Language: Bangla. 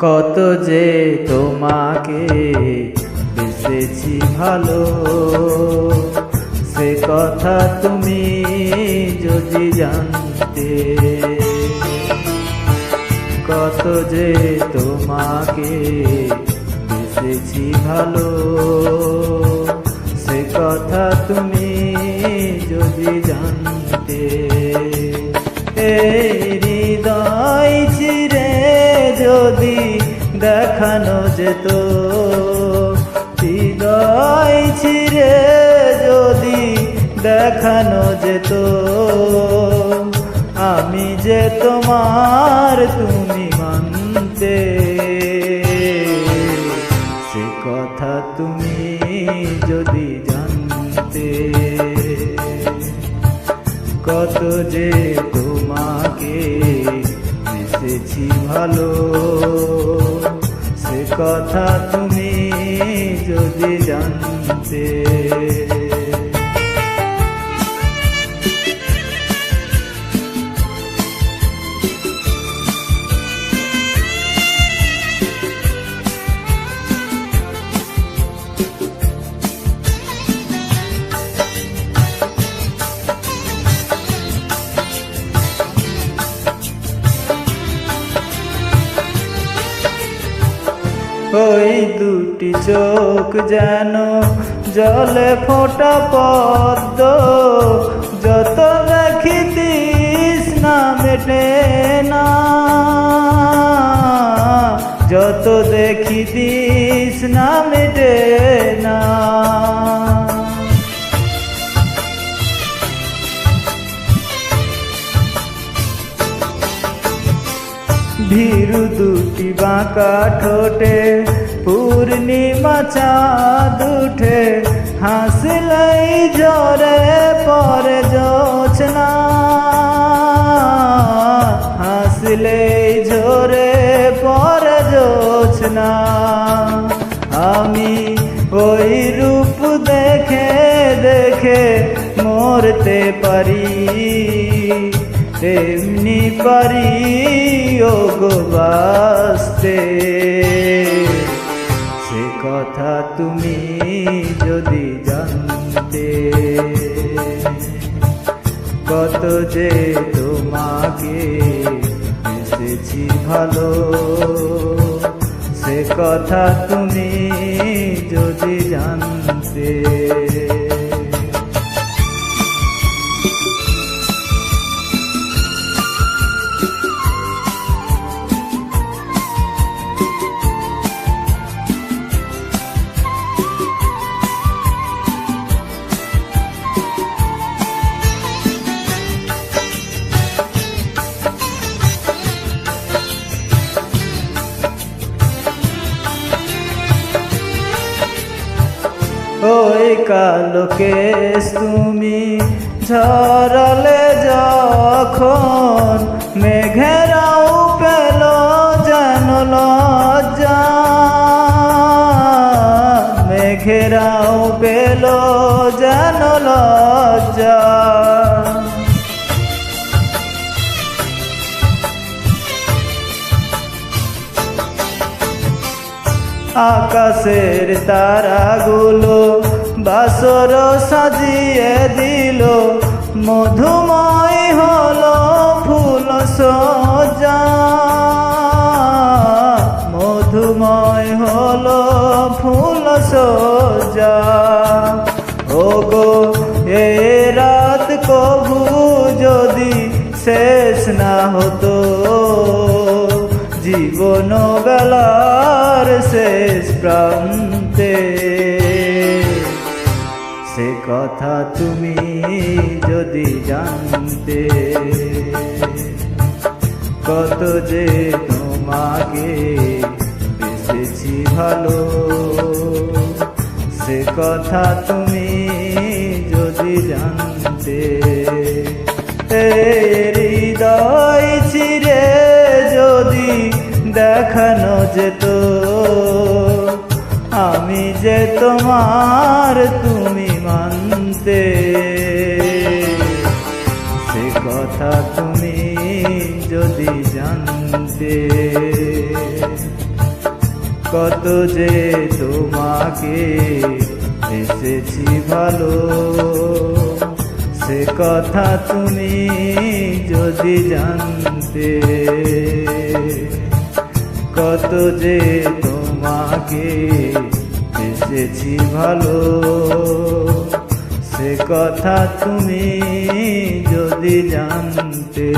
কত যে তোমাকে বেসেছি ভালো, সে কথা তুমি যদি জানতে। কত যে তোমাকে বেসেছি ভালো, সে কথা তুমি যদি জানতে। এই হৃদয় চিরে যদি দেখানো যেত, হৃদয় চিরে যদি দেখানো যেত, আমি যে তোমার তুমি মানতে। সে কথা তুমি যদি জানতে। কত যে তোমাকে বেসেছি ভালো, সে কথা তুমি যদি জানতে। ওই দুটি চোখ যেন জলে ফোটা পদ্ম, যত দেখি তৃষ্ণা মেটে না, যত দেখি তৃষ্ণা মেটে না। ভীরু দুটি বাঁকা ঠোঁটে পূর্ণিমা চাঁদ উঠে, হাসলেই ঝরে পরে জোছনা, হাসলেই ঝরে পরে জোছনা। আমি ওই রূপ দেখে দেখে মরতে পারি, তেমনি পারি ওগো বাসতে। সে কথা তুমি যদি জানতে। কত যে তোমাকে বেসেছি ভালো, সে কথা তুমি যদি জানতে। ওই কালো কেশ তুমি ঝরালে যখন, মেঘেরাও পেল যেন লজ্জা, মেঘেরাও পেল যেন লজ্জা। আকাশের তারাগুলো বাসর সাজিয়ে দিল, মধুময় হলো ফুল সজ্জা, মধুময় হলো ফুল সজ্জা। ওগো এ রাত কবু যদি শেষ না হতো, জীবন বেলার শেষ প্রান্তে। সে কথা তুমি যদি জানতে। কত যে তোমাকে বেসেছি ভালো, সে কথা তুমি যদি জানতে। হৃদয় চিরে যদি দেখানো যেত, আমি যে তোমার তুমি মানতে। সে কথা তুমি যদি জানতে। কত যে তোমাকে এসেছি ভালো, সে কথা তুমি যদি জানতে। কত যে তোমাকে এসেছি ভালো, সে কথা তুমি যদি জানতে।